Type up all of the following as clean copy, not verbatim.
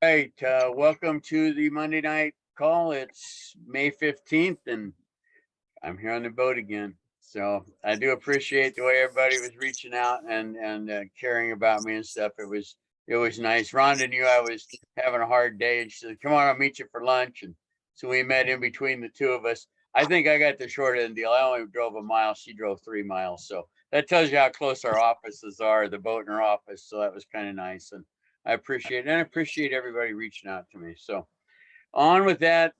Right, welcome to the Monday night call. It's May 15th and I'm here on the boat again. So I do appreciate the way everybody was reaching out and caring about me and stuff. It was nice. Rhonda knew I was having a hard day and she said, "Come on, I'll meet you for lunch." And so we met in between the two of us. I think I got the short end of the deal. I only drove a mile. She drove 3 miles. So that tells you how close our offices are, the boat in her office. So that was kind of nice. And I appreciate it. And I appreciate everybody reaching out to me. So on with that.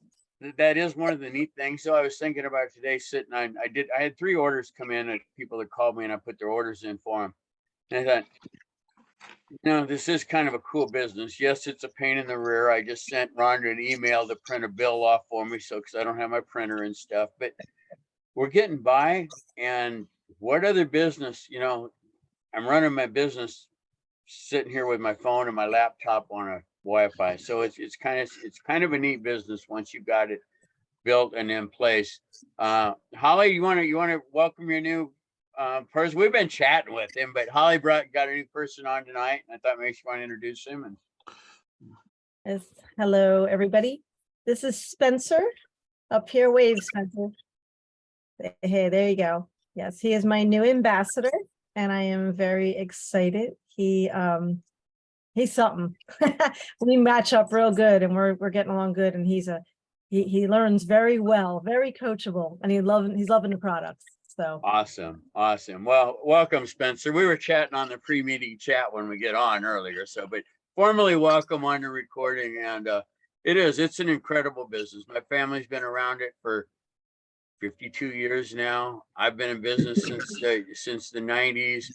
That is one of the neat things. So I was thinking about today sitting on, I had 3 orders come in and people that called me and I put their orders in for them. And I thought, this is kind of a cool business. Yes, it's a pain in the rear. I just sent Rhonda an email to print a bill off for me. So, cause I don't have my printer and stuff, but we're getting by. And what other business, I'm running my business sitting here with my phone and my laptop on a Wi-Fi. So it's kind of a neat business once you've got it built and in place. Holly, you want to welcome your new person? We've been chatting with him, but Holly got a new person on tonight. And I thought maybe she want to introduce him. And Yes. Hello, everybody. This is Spencer. Up here, wave, Spencer. Hey, there you go. Yes, he is my new ambassador, and I am very excited. He's something. We match up real good, and we're getting along good. And he learns very well, very coachable, and he's loving the products. So awesome. Well, welcome, Spencer. We were chatting on the pre-meeting chat when we get on earlier. So, but formally welcome on the recording, and it's an incredible business. My family's been around it for 52 years now. I've been in business since the 90s.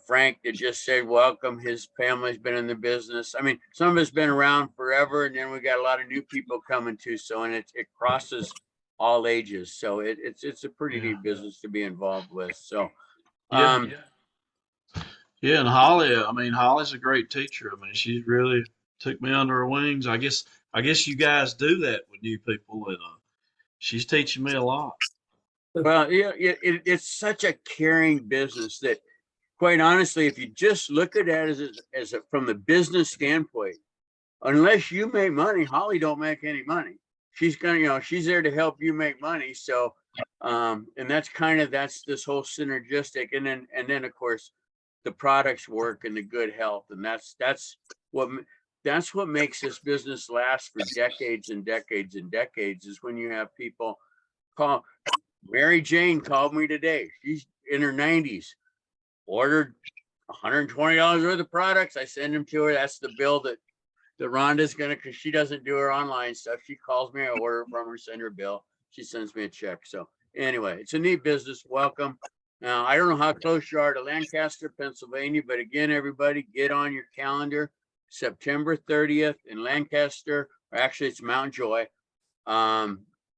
Frank that just said welcome, his family's been in the business. I mean, some of us been around forever, and then we got a lot of new people coming too. So, and it crosses all ages. So it's a pretty neat business to be involved with. So, Yeah, and Holly's a great teacher. I mean, she really took me under her wings. I guess you guys do that with new people, and she's teaching me a lot. Well, it's such a caring business that, quite honestly, if you just look at it from the business standpoint, unless you make money, Holly don't make any money. She's she's there to help you make money. So, and that's this whole synergistic, and then of course, the products work and the good health, and that's what makes this business last for decades and decades and decades. Is when you have people call. Mary Jane called me today. She's in her 90s. Ordered $120 worth of products. I send them to her. That's the bill that Rhonda's gonna, because she doesn't do her online stuff. She calls me, I order from her, send her a bill. She sends me a check. So anyway, it's a neat business. Welcome. Now, I don't know how close you are to Lancaster, Pennsylvania, but again, everybody get on your calendar. September 30th in Lancaster, or actually it's Mount Joy,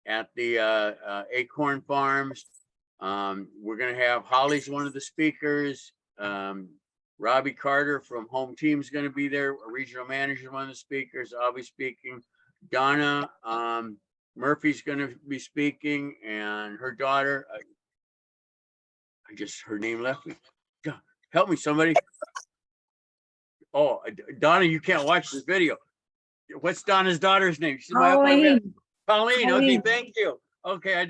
at the Acorn Farms. We're going to have Holly's one of the speakers. Robbie Carter from Home Team is going to be there. A regional manager, one of the speakers. I'll be speaking. Donna Murphy's going to be speaking, and her daughter. Her name left me. Help me, somebody. Oh, Donna, you can't watch this video. What's Donna's daughter's name? She's Pauline. Pauline. Okay, thank you. Okay,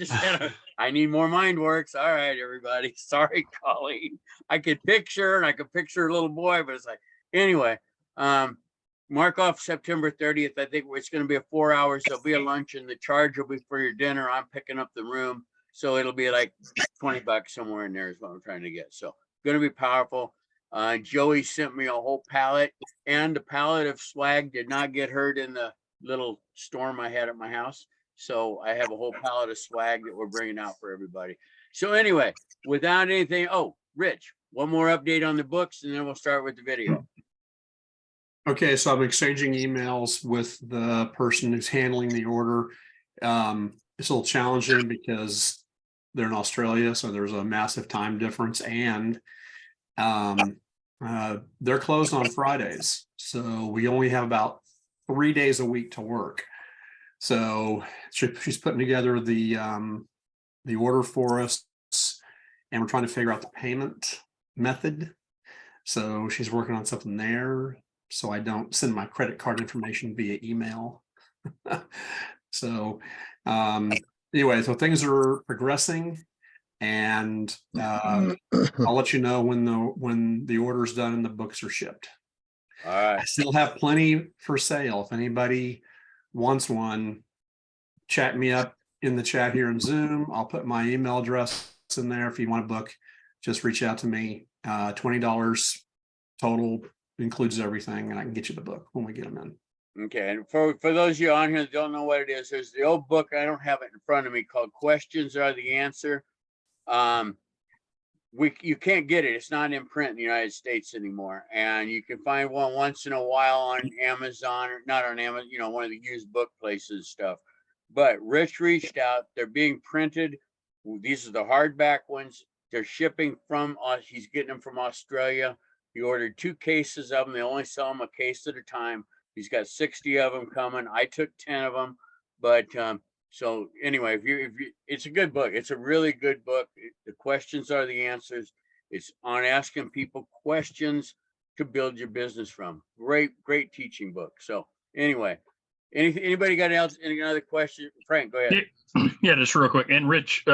I need more mind works. All right, everybody. Sorry, Colleen. I could picture a little boy, but it's like, anyway, mark off September 30th. I think it's going to be a 4 hours. There'll be a lunch and the charge will be for your dinner. I'm picking up the room. So it'll be like $20 somewhere in there is what I'm trying to get. So going to be powerful. Joey sent me a whole pallet, and the pallet of swag did not get hurt in the little storm I had at my house. So I have a whole pallet of swag that we're bringing out for everybody. So anyway, without anything, Rich, one more update on the books, and then we'll start with the video. Okay, so I'm exchanging emails with the person who's handling the order. It's a little challenging because they're in Australia, so there's a massive time difference, and they're closed on Fridays. So we only have about 3 days a week to work. So she's putting together the order for us, and we're trying to figure out the payment method. So she's working on something there. so I don't send my credit card information via email. So anyway, so things are progressing, and I'll let you know when the order's done and the books are shipped. All I right. still have plenty for sale. If anybody wants one, chat me up in the chat here in Zoom. I'll put my email address in there. If you want a book, just reach out to me. $20 total, includes everything, and I can get you the book when we get them in. Okay. And for those of you on here that don't know what it is, there's the old book. I don't have it in front of me, called Questions Are the Answer. You can't get it. It's not in print in the United States anymore. And you can find one once in a while on Amazon, or not on Amazon, one of the used book places stuff. But Rich reached out. They're being printed. These are the hardback ones. They're shipping from us. He's getting them from Australia. He ordered 2 cases of them. They only sell them a case at a time. He's got 60 of them coming. I took 10 of them. But so anyway, if you, it's a good book. It's a really good book. The questions are the answers. It's on asking people questions to build your business from. Great teaching book. So anyway, anybody got else? Any other question? Frank, go ahead. Yeah, just real quick. And Rich,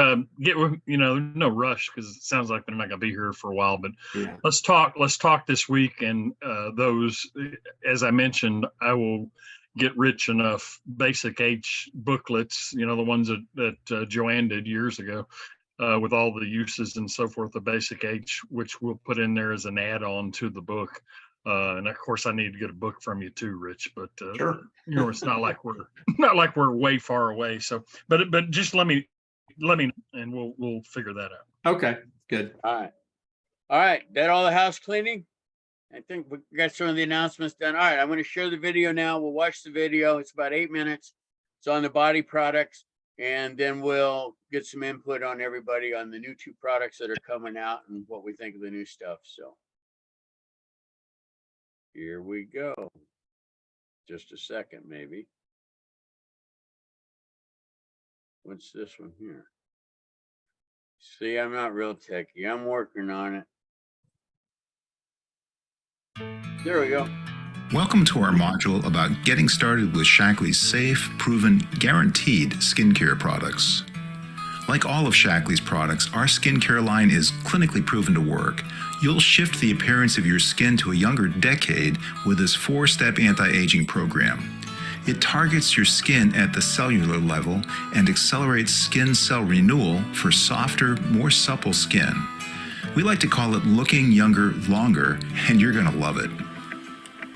get with, no rush, because it sounds like they're not going to be here for a while. But Yeah. let's talk this week. And those, as I mentioned, I will get Rich enough basic H booklets, the ones that Joanne did years ago, with all the uses and so forth of basic H, which we'll put in there as an add-on to the book. And of course, I need to get a book from you too, Rich. But Sure. it's not like we're way far away. So, but just let me know, and we'll figure that out. Okay, good. All right. That all the house cleaning? I think we got some of the announcements done. All right, I'm going to share the video now. We'll watch the video. It's about 8 minutes. It's on the body products, and then we'll get some input on everybody on the new 2 products that are coming out and what we think of the new stuff. So here we go. Just a second, maybe. What's this one here? See, I'm not real techy. I'm working on it. There we go. Welcome to our module about getting started with Shaklee's safe, proven, guaranteed skincare products. Like all of Shaklee's products, our skincare line is clinically proven to work. You'll shift the appearance of your skin to a younger decade with this 4-step anti-aging program. It targets your skin at the cellular level and accelerates skin cell renewal for softer, more supple skin. We like to call it looking younger longer, and you're gonna love it.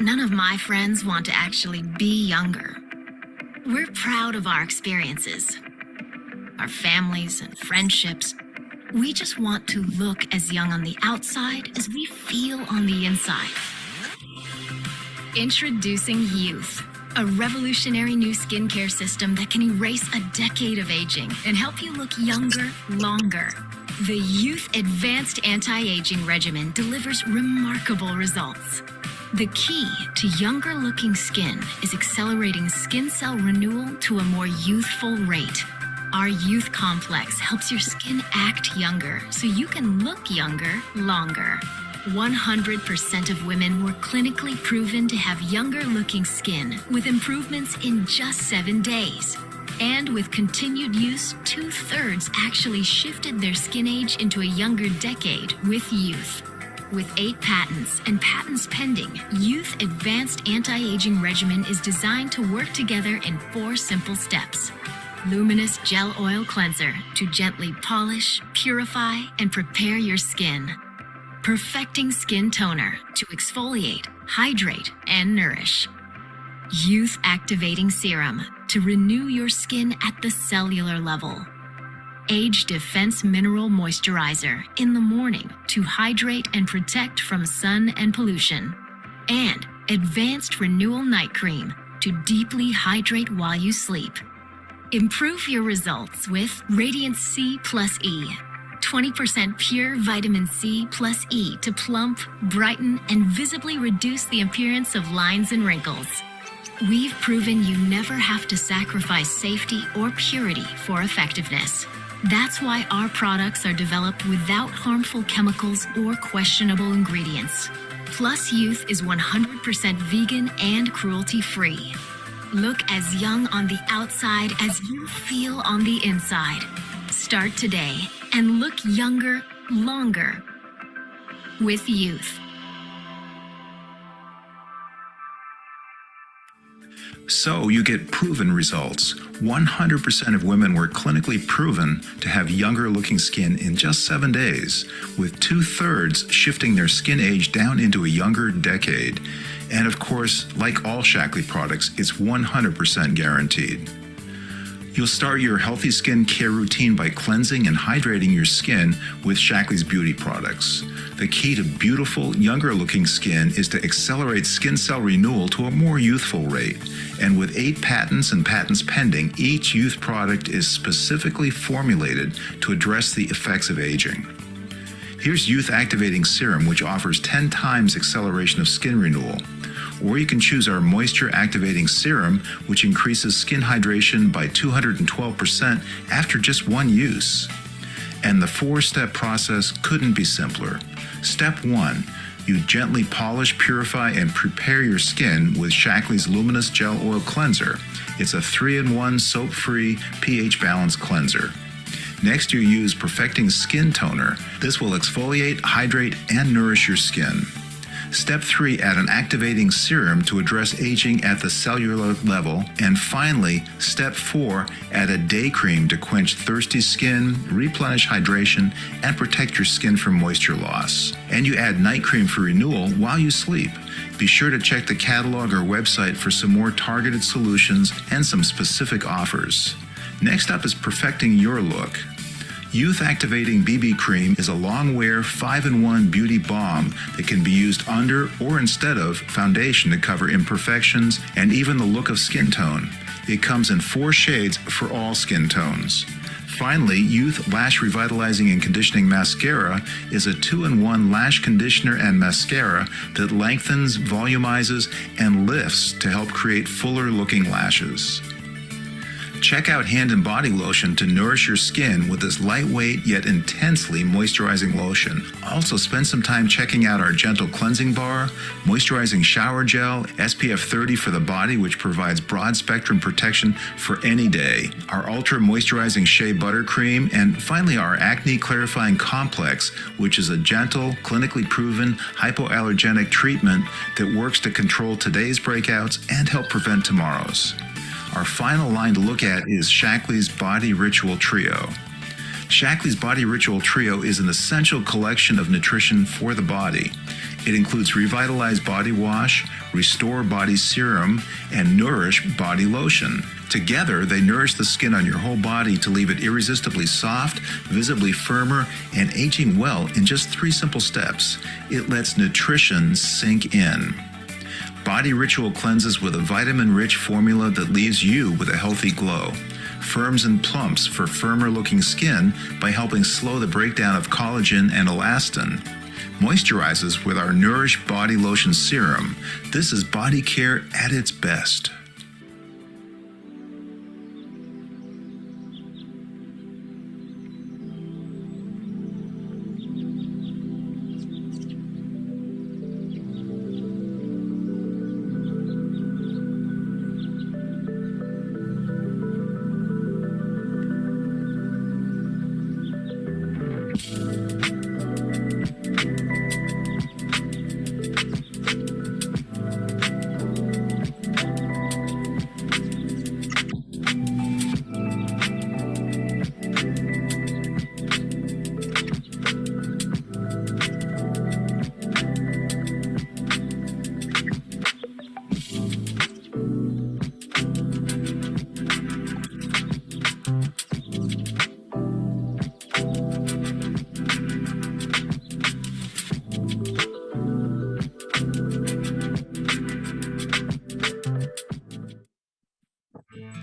None of my friends want to actually be younger. We're proud of our experiences, our families and friendships. We just want to look as young on the outside as we feel on the inside. Introducing Youth, a revolutionary new skincare system that can erase a decade of aging and help you look younger longer. The Youth Advanced Anti-Aging Regimen delivers remarkable results. The key to younger looking skin is accelerating skin cell renewal to a more youthful rate. Our Youth Complex helps your skin act younger so you can look younger longer. 100% of women were clinically proven to have younger looking skin with improvements in just 7 days. And with continued use, 2/3 actually shifted their skin age into a younger decade with Youth. With 8 patents and patents pending, Youth Advanced Anti-Aging Regimen is designed to work together in 4 simple steps. Luminous Gel Oil Cleanser to gently polish, purify, and prepare your skin. Perfecting Skin Toner to exfoliate, hydrate, and nourish. Youth Activating Serum to renew your skin at the cellular level. Age Defense Mineral Moisturizer in the morning to hydrate and protect from sun and pollution. And Advanced Renewal Night Cream to deeply hydrate while you sleep. Improve your results with Radiance C plus E. 20% pure vitamin C plus E to plump, brighten, and visibly reduce the appearance of lines and wrinkles. We've proven you never have to sacrifice safety or purity for effectiveness. That's why our products are developed without harmful chemicals or questionable ingredients. Plus Youth is 100% vegan and cruelty-free. Look as young on the outside as you feel on the inside. Start today and look younger, longer with Youth. So you get proven results. 100% of women were clinically proven to have younger looking skin in just 7 days, with 2/3 shifting their skin age down into a younger decade. And of course, like all Shaklee products, it's 100% guaranteed. You'll start your healthy skin care routine by cleansing and hydrating your skin with Shaklee's beauty products. The key to beautiful, younger looking skin is to accelerate skin cell renewal to a more youthful rate. And with 8 patents and patents pending, each youth product is specifically formulated to address the effects of aging. Here's Youth Activating Serum, which offers 10 times acceleration of skin renewal. Or you can choose our Moisture Activating Serum, which increases skin hydration by 212% after just one use. And the 4-step process couldn't be simpler. Step 1, you gently polish, purify, and prepare your skin with Shaklee's Luminous Gel Oil Cleanser. It's a 3-in-1 soap-free, pH-balanced cleanser. Next, you use Perfecting Skin Toner. This will exfoliate, hydrate, and nourish your skin. Step 3, add an activating serum to address aging at the cellular level. And finally, step 4, add a day cream to quench thirsty skin, replenish hydration, and protect your skin from moisture loss. And you add night cream for renewal while you sleep. Be sure to check the catalog or website for some more targeted solutions and some specific offers. Next up is perfecting your look. Youth Activating BB Cream is a long-wear 5-in-1 beauty balm that can be used under or instead of foundation to cover imperfections and even the look of skin tone. It comes in 4 shades for all skin tones. Finally, Youth Lash Revitalizing and Conditioning Mascara is a 2-in-1 lash conditioner and mascara that lengthens, volumizes, and lifts to help create fuller-looking lashes. Check out Hand and Body Lotion to nourish your skin with this lightweight yet intensely moisturizing lotion. Also, spend some time checking out our Gentle Cleansing Bar, Moisturizing Shower Gel, SPF 30 for the body, which provides broad spectrum protection for any day, our Ultra Moisturizing Shea Butter Cream, and finally our Acne Clarifying Complex, which is a gentle, clinically proven hypoallergenic treatment that works to control today's breakouts and help prevent tomorrow's. Our final line to look at is Shaklee's Body Ritual Trio. Shaklee's Body Ritual Trio is an essential collection of nutrition for the body. It includes Revitalize Body Wash, Restore Body Serum, and Nourish Body Lotion. Together, they nourish the skin on your whole body to leave it irresistibly soft, visibly firmer, and aging well in just 3 simple steps. It lets nutrition sink in. Body Ritual cleanses with a vitamin-rich formula that leaves you with a healthy glow. Firms and plumps for firmer-looking skin by helping slow the breakdown of collagen and elastin. Moisturizes with our Nourish Body Lotion Serum. This is body care at its best.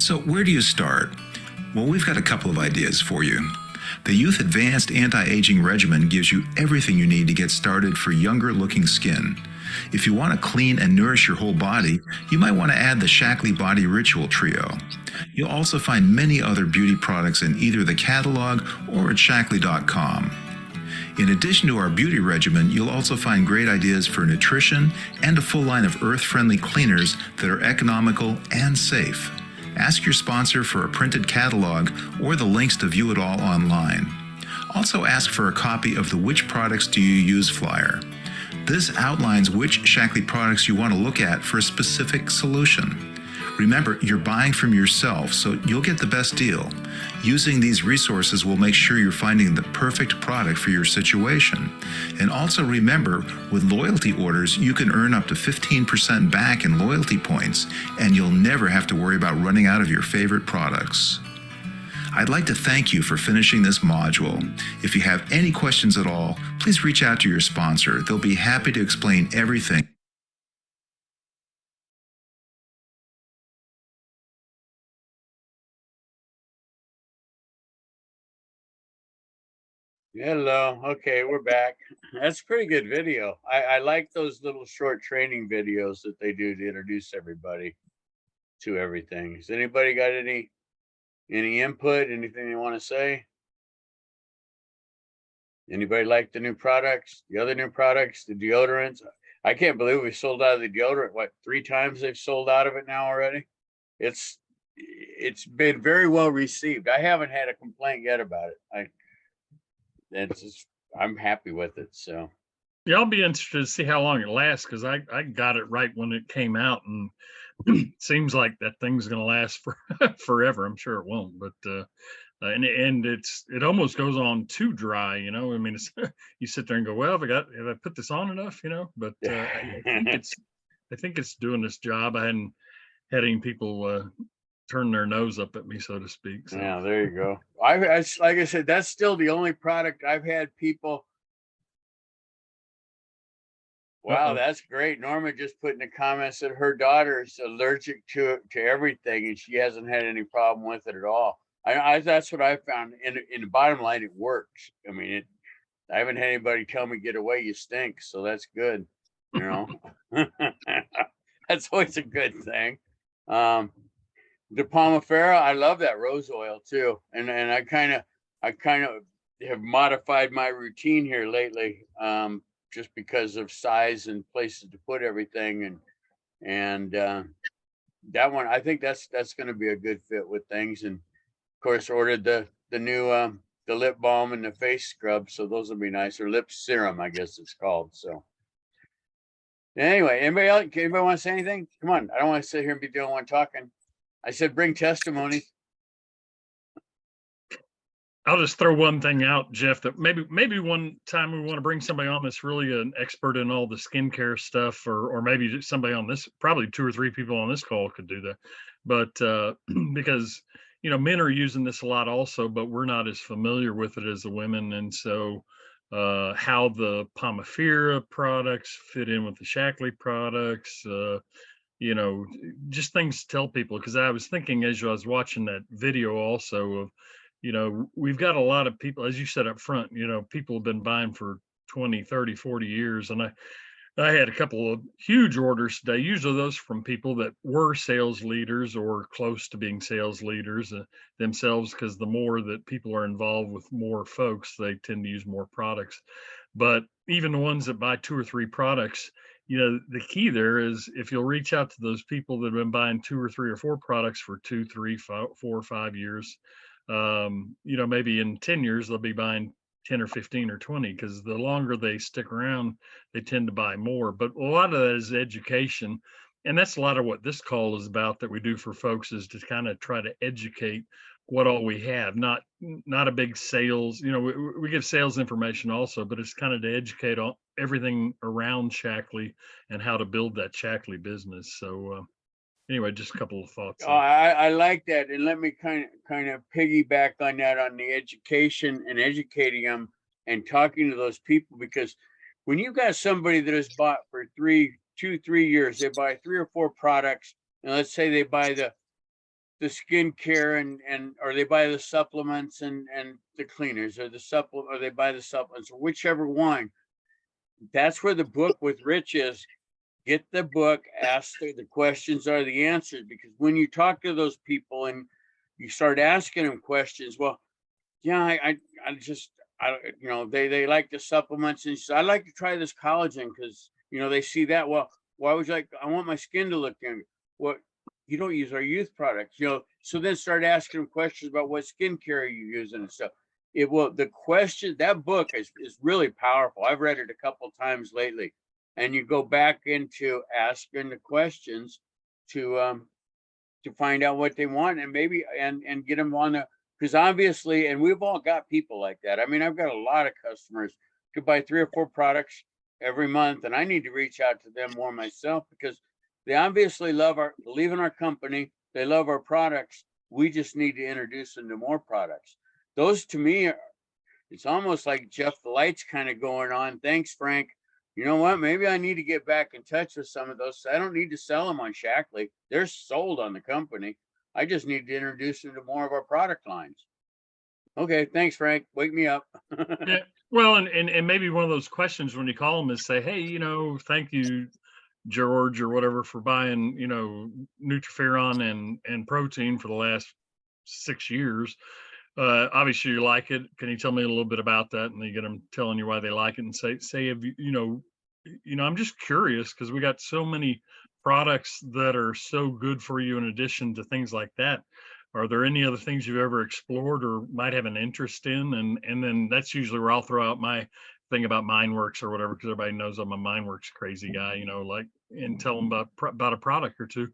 So where do you start? Well, we've got a couple of ideas for you. The Youth Advanced Anti-Aging Regimen gives you everything you need to get started for younger looking skin. If you want to clean and nourish your whole body, you might want to add the Shaklee Body Ritual Trio. You'll also find many other beauty products in either the catalog or at Shaklee.com. In addition to our beauty regimen, you'll also find great ideas for nutrition and a full line of earth-friendly cleaners that are economical and safe. Ask your sponsor for a printed catalog or the links to view it all online. Also ask for a copy of the Which Products Do You Use flyer. This outlines which Shaklee products you want to look at for a specific solution. Remember, you're buying from yourself, so you'll get the best deal. Using these resources will make sure you're finding the perfect product for your situation. And also remember, with loyalty orders, you can earn up to 15% back in loyalty points, and you'll never have to worry about running out of your favorite products. I'd like to thank you for finishing this module. If you have any questions at all, please reach out to your sponsor. They'll be happy to explain everything. Hello. Okay, we're back. That's a pretty good video. I like those little short training videos that they do to introduce everybody to everything. Has anybody got any input, anything you want to say? Anybody like the new products, the other new products, the deodorants? I can't believe we sold out of the deodorant. What, 3 times they've sold out of it now already? It's been very well received. I haven't had a complaint yet about it. I'm happy with it. So Yeah, I'll be interested to see how long it lasts, because I got it right when it came out, and seems like that thing's going to last for forever. I'm sure it won't, but and it almost goes on too dry, you know. I mean, it's, you sit there and go, well, have I put this on enough, you know? But I think it's doing this job. I hadn't had any people turn their nose up at me, so to speak. So. yeah, there you go. I like I said, that's still the only product I've had people. Wow, that's great. Norma just put in the comments that her daughter is allergic to everything, and she hasn't had any problem with it at all. That's what I found. In the bottom line, it works. I mean, I haven't had anybody tell me, get away, you stink. So that's good. You know, that's always a good thing. The Palmifera, I love that rose oil too. And I kind of have modified my routine here lately. Just because of size and places to put everything, and that one, I think that's going to be a good fit with things. And of course, ordered the new the lip balm and the face scrub, so those will be nice, or lip serum, I guess it's called. So anyway, anybody want to say anything? Come on, I don't want to sit here and be the only one talking. I said bring testimony. I'll just throw one thing out, Jeff, that maybe one time we want to bring somebody on that's really an expert in all the skincare stuff, or maybe somebody on this, probably 2 or 3 people on this call could do that. But because, you know, men are using this a lot also, but we're not as familiar with it as the women. And so how the Palmifera products fit in with the Shaklee products, you know, just things to tell people. Because I was thinking as I was watching that video also of, you know, we've got a lot of people, as you said up front, you know, people have been buying for 20, 30, 40 years. And I had a couple of huge orders today, usually those from people that were sales leaders or close to being sales leaders themselves, because the more that people are involved with more folks, they tend to use more products. But even the ones that buy 2 or 3 products, you know, the key there is if you'll reach out to those people that have been buying 2 or 3 or 4 products for 2, 3, 4 or 5 years, you know, maybe in 10 years, they'll be buying 10 or 15 or 20, because the longer they stick around, they tend to buy more. But a lot of that is education. And that's a lot of what this call is about, that we do for folks, is to kind of try to educate what all we have, not a big sales, you know, we give sales information also, but it's kind of to educate on everything around Shaklee and how to build that Shaklee business. So, anyway, just a couple of thoughts. Oh, I like that. And let me kind of piggyback on that, on the education and educating them and talking to those people, because when you got somebody that has bought for 2, 3 years, they buy 3 or 4 products, and let's say they buy the skincare and or they buy the supplements and the cleaners, or or they buy the supplements, or whichever one. That's where the book with Rich is. Get the book, ask the questions are the answers, because when you talk to those people and you start asking them questions, well, yeah, they like the supplements, and so I'd like to try this collagen because, they see that. Well, why would you like, I want my skin to look younger. What, you don't use our youth products, so then start asking them questions about what skincare are you using and stuff. That book is really powerful. I've read it a couple times lately, and you go back into asking the questions to find out what they want, and maybe and get them on the, because obviously, and we've all got people like that. I mean, I've got a lot of customers who buy 3 or 4 products every month, and I need to reach out to them more myself because they obviously believe in our company. They love our products. We just need to introduce them to more products. Those to me, it's almost like Jeff the Light's kind of going on. Thanks, Frank. You know what? Maybe I need to get back in touch with some of those. I don't need to sell them on Shaklee. They're sold on the company. I just need to introduce them to more of our product lines. Okay, thanks, Frank. Wake me up. Yeah. Well, and maybe one of those questions when you call them is say, hey, thank you, George, or whatever, for buying, Nutriferon and protein for the last 6 years. Obviously you like it. Can you tell me a little bit about that? And they get them telling you why they like it, and say, have I'm just curious because we got so many products that are so good for you in addition to things like that. Are there any other things you've ever explored or might have an interest in? And then that's usually where I'll throw out my thing about MindWorks or whatever, because everybody knows I'm a MindWorks crazy guy, and tell them about a product or two,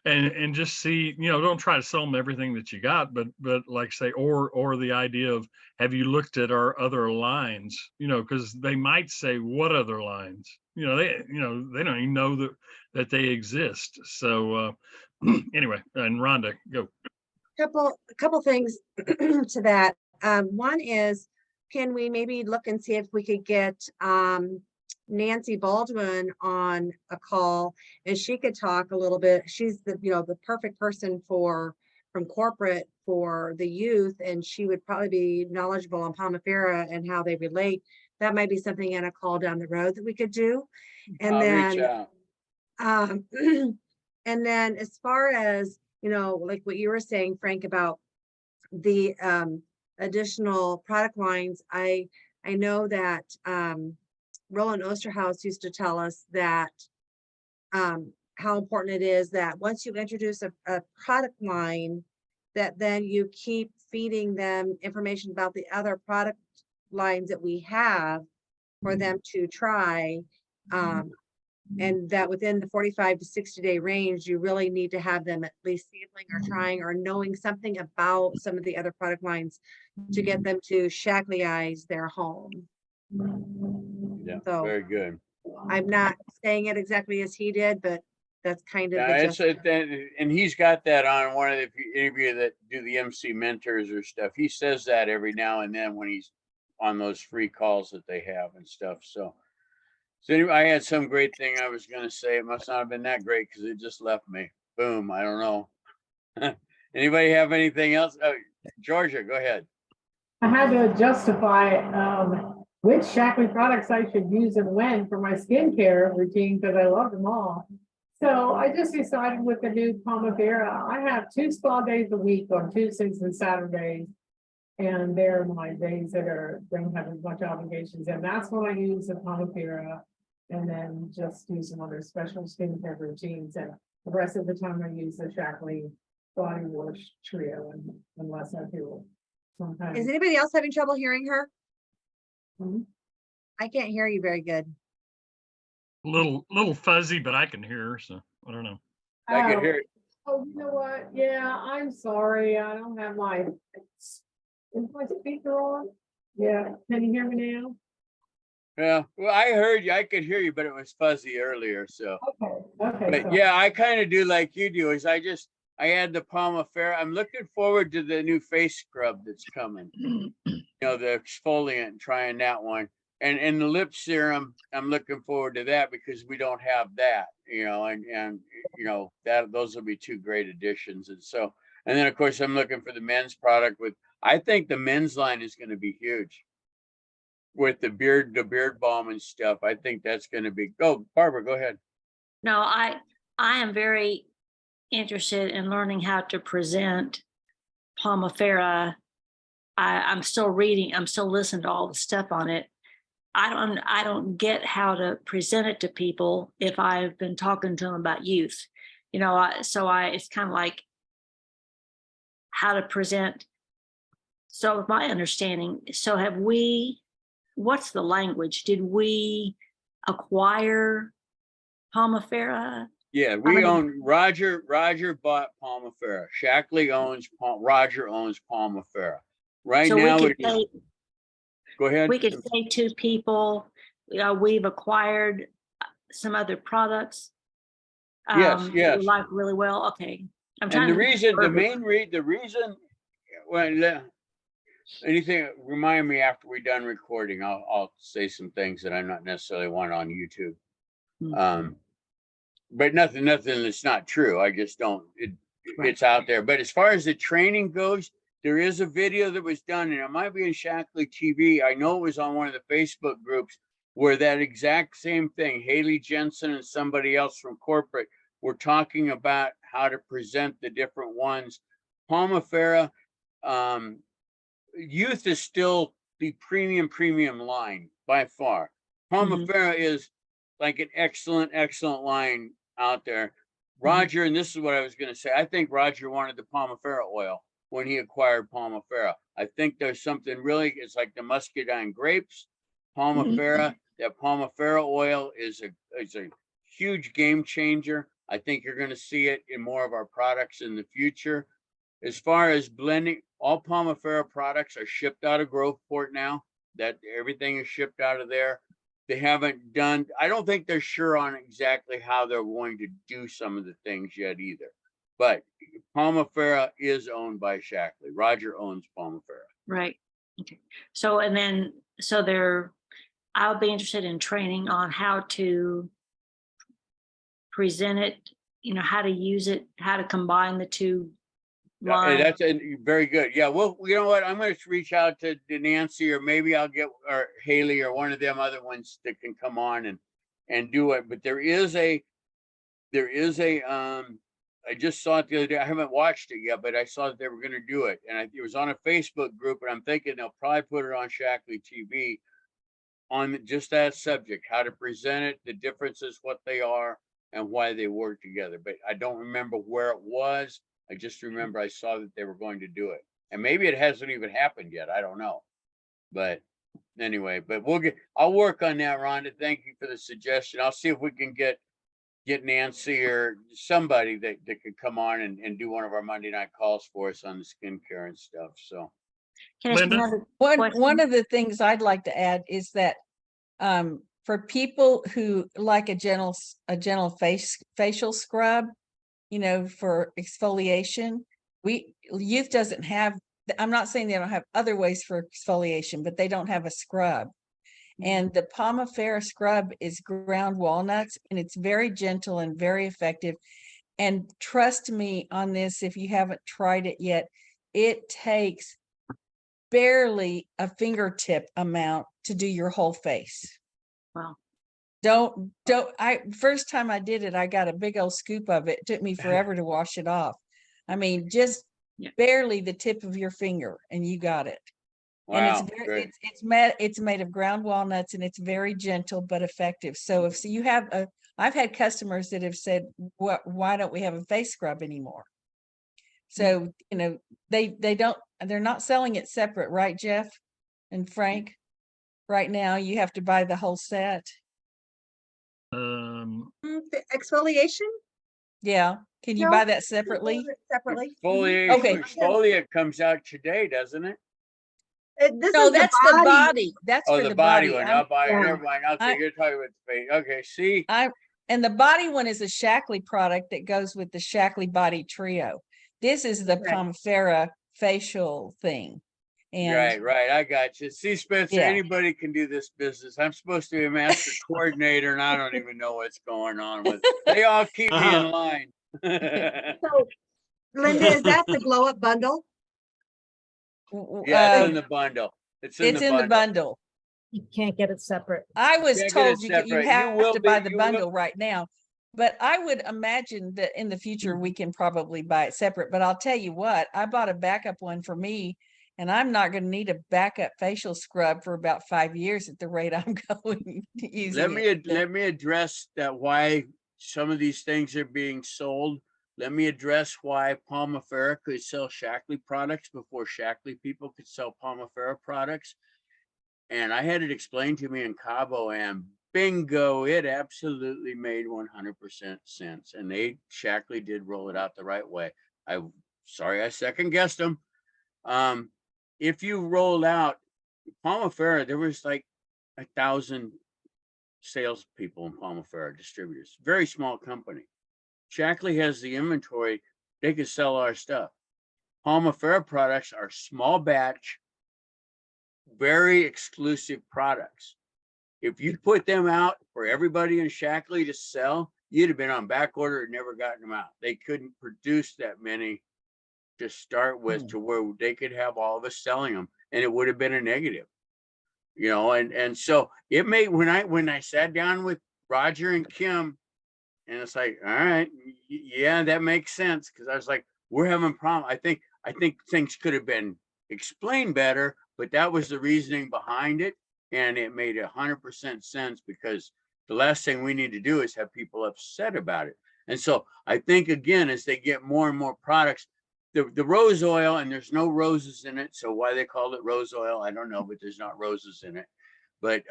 and just see, don't try to sell them everything that you got, but like say, or the idea of, have you looked at our other lines, because they might say, what other lines, they don't even know that they exist. So anyway, and Rhonda, go. A couple things to that. One is, can we maybe look and see if we could get Nancy Baldwin on a call, and she could talk a little bit. She's the perfect person from corporate for the youth, and she would probably be knowledgeable on Pomifera and how they relate. That might be something in a call down the road that we could do. And Reach out. and then as far as, like what you were saying, Frank, about the additional product lines, I know that Roland Osterhaus used to tell us that how important it is that once you introduce a product line, that then you keep feeding them information about the other product lines that we have for them to try. And that within the 45 to 60-day range, you really need to have them at least sampling or trying or knowing something about some of the other product lines to get them to Shakleyize their home. Yeah, So very good. I'm not saying it exactly as he did, but that's kind of Yeah, the it's gist. and he's got that on one of the, any of you that do the MC mentors or stuff. He says that every now and then when he's on those free calls that they have and stuff. So anyway, I had some great thing I was going to say. It must not have been that great because it just left me. Boom. I don't know. Anybody have anything else? Georgia, go ahead. I had to justify which Shaklee products I should use and when for my skincare routine because I love them all. So I just decided with the new Pomifera, I have 2 spa days a week on Tuesdays and Saturdays. And they're my days that don't have as much obligations. And that's when I use the Pomifera, and then just do some other special skincare routines. And the rest of the time I use the Shaklee Body Wash Trio, unless I feel sometimes. Is anybody else having trouble hearing her? Mhm. I can't hear you very good. Little fuzzy, but I can hear her, so I don't know. I can hear it. Oh, you know what? Yeah, I'm sorry. I don't have is my speaker on? Yeah, can you hear me now? Yeah. Well, I heard you. I could hear you, but it was fuzzy earlier. So, Okay. but yeah, I kind of do like you do. Is I had the Pomifera. I'm looking forward to the new face scrub that's coming. The exfoliant, trying that one. And the lip serum, I'm looking forward to that because we don't have that, and that those will be 2 great additions. And so, and then of course I'm looking for the men's product I think the men's line is going to be huge with the beard balm and stuff. I think that's going to be, Barbara, go ahead. No, I am very interested in learning how to present Pomifera I'm still reading, I'm still listening to all the stuff on it. I don't get how to present it to people if I've been talking to them about youth. You know, it's kind of like how to present. So with my understanding, so have we, what's the language? Did we acquire Pomifera? Yeah, we own, Roger bought Pomifera. Shackley owns, Roger owns Pomifera. Right So now, we it could is, say, go ahead. we could say to people, we've acquired some other products. Yes, that yes. we like really well. Okay. I'm And trying the to. reason, the reason, well, anything, remind me after we're done recording, I'll say some things that I'm not necessarily want on YouTube. But nothing that's not true. I just don't, it's out there. But as far as the training goes, there is a video that was done, and it might be in Shackley TV. I know it was on one of the Facebook groups where that exact same thing, Haley Jensen and somebody else from corporate were talking about how to present the different ones. Pomifera, Youth is still the premium line by far. Pomifera is like an excellent line out there. Roger, and this is what I was going to say, I think Roger wanted the Pomifera oil when he acquired Pomifera. I think there's something really, it's like the muscadine grapes, Pomifera. That Pomifera oil is a huge game changer. I think you're going to see it in more of our products in the future. As far as blending, all Pomifera products are shipped out of Groveport now. That everything is shipped out of there. They haven't done, I don't think they're sure on exactly how they're going to do some of the things yet either. But Pomifera is owned by Shackley. Roger owns Pomifera. Right. Okay. So, I'll be interested in training on how to present it, how to use it, how to combine the two lines. That's very good. Yeah, well, you know what? I'm going to reach out to Nancy, or maybe I'll get, or Haley, or one of them other ones that can come on and do it. But there is a, I just saw it the other day. I haven't watched it yet, but I saw that they were going to do it. And it was on a Facebook group, and I'm thinking they'll probably put it on Shackley TV on just that subject, how to present it, the differences, what they are, and why they work together. But I don't remember where it was. I just remember I saw that they were going to do it. And maybe it hasn't even happened yet. I don't know. But anyway, but I'll work on that, Rhonda. Thank you for the suggestion. I'll see if we can get Nancy or somebody that could come on and do one of our Monday night calls for us on the skincare and stuff. So Can I ask Linda? another One question? of the things I'd like to add is that for people who like a gentle facial scrub, for exfoliation, youth doesn't have, I'm not saying they don't have other ways for exfoliation, but they don't have a scrub. And the Pomifera scrub is ground walnuts, and it's very gentle and very effective. And trust me on this, if you haven't tried it yet, it takes barely a fingertip amount to do your whole face. Wow. First time I did it, I got a big old scoop of it. It took me forever to wash it off. I mean, just barely the tip of your finger, and you got it. wow, And great. it's made of ground walnuts, and it's very gentle but effective. So I've had customers that have said, why don't we have a face scrub anymore? So, they're not selling it separate, right, Jeff and Frank? Right now, you have to buy the whole set. The exfoliation? Yeah. Can you No, buy that separately? Separately. Okay. Exfoliate comes out today, doesn't it? This No, is that's the body. That's Oh, for the body one. I'm- Not body. yeah. Never mind. Okay, you're talking about the face. Okay, see. And the body one is a Shackley product that goes with the Shackley Body Trio. This is the Okay. Pomifera facial thing. And Right. I got you. See, Spencer, Yeah. anybody can do this business. I'm supposed to be a master coordinator, and I don't even know what's going on with it. They all keep me in line. So, Linda, is that the glow up bundle? Yeah, it's in the bundle. It's in the bundle. You can't get it separate. I was Can't get it told you separate. You have will to buy the you will- bundle right now. But I would imagine that in the future we can probably buy it separate. But I'll tell you what, I bought a backup one for me, And I'm not gonna need a backup facial scrub for about 5 years at the rate I'm going using it. Let me address that why some of these things are being sold. Let me address why Palmafera could sell Shackley products before Shackley people could sell Palmafera products. And I had it explained to me in Cabo, and bingo, it absolutely made 100% sense. And Shackley did roll it out the right way. Sorry, I second guessed them. If you rolled out Palmafera, there was like 1,000 salespeople in Palmafera, distributors, very small company. Shackley has the inventory, they could sell our stuff. Palmafera products are small batch, very exclusive products. If you put them out for everybody in Shackley to sell, you'd have been on back order and never gotten them out. They couldn't produce that many to start with to where they could have all of us selling them, and it would have been a negative, you know. And so it made, when I sat down with Roger and Kim, and it's like, all right, yeah, that makes sense, because I was like, we're having problem. I think things could have been explained better, but that was the reasoning behind it, and it made 100% sense, because the last thing we need to do is have people upset about it. And so I think, again, as they get more and more products, the rose oil, and there's no roses in it, so why they called it rose oil, I don't know, but there's not roses in it. But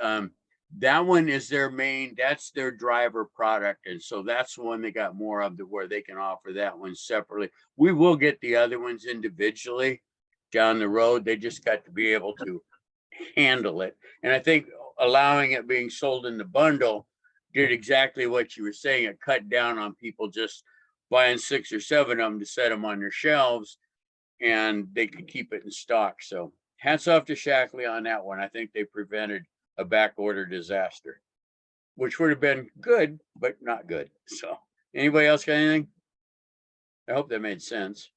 that one is their main, that's their driver product. And so that's the one they got more of, where they can offer that one separately. We will get the other ones individually down the road. They just got to be able to handle it. And I think allowing it being sold in the bundle did exactly what you were saying. It cut down on people just buying 6 or 7 of them to set them on their shelves, and they could keep it in stock. So hats off to Shackley on that one. I think they prevented a back order disaster, which would have been good, but not good. So anybody else got anything? I hope that made sense.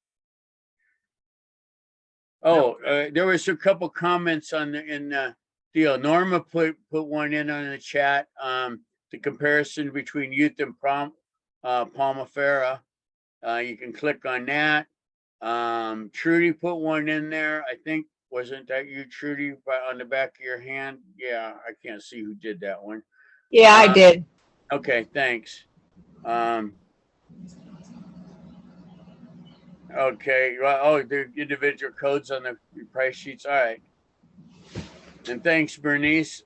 Oh, there was a couple comments on the deal. Norma put one in on the chat. The comparison between Youth and Palmafera. You can click on that. Trudy put one in there. I think, wasn't that you, Trudy, on the back of your hand? Yeah, I can't see who did that one. Yeah, I did. Okay, thanks. Okay, well, oh, the individual codes on the price sheets. All right. And thanks, Bernice.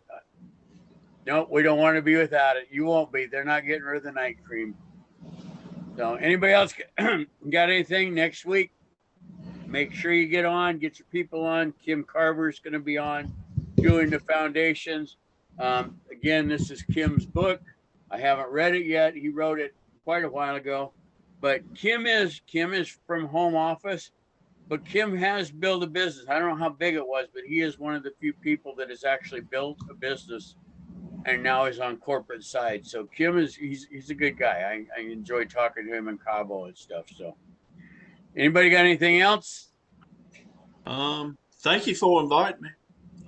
No, we don't want to be without it. You won't be. They're not getting rid of the night cream. So anybody else got anything next week? Make sure you get on, get your people on. Kim Carver's going to be on doing the foundations. Again, this is Kim's book. I haven't read it yet. He wrote it quite a while ago, but Kim is from home office, but Kim has built a business. I don't know how big it was, but he is one of the few people that has actually built a business and now is on corporate side. So Kim he's a good guy. I enjoy talking to him in Cabo and stuff. So anybody got anything else? Thank you for inviting me.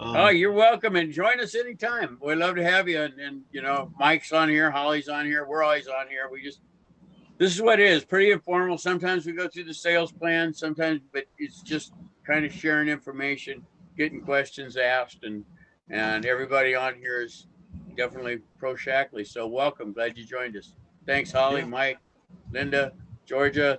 Oh, you're welcome, and join us anytime. We'd love to have you. And you know, Mike's on here, Holly's on here, we're always on here. This is what it is, pretty informal. Sometimes we go through the sales plan, sometimes, but it's just kind of sharing information, getting questions asked, and everybody on here is definitely pro Shackley. So welcome, glad you joined us. Thanks, Holly, Yeah. Mike, Linda, Georgia,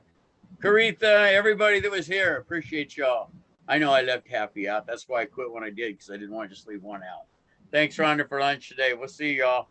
Caritha, everybody that was here. Appreciate y'all. I know I left Happy out. That's why I quit when I did, because I didn't want to just leave one out. Thanks, Rhonda, for lunch today. We'll see y'all.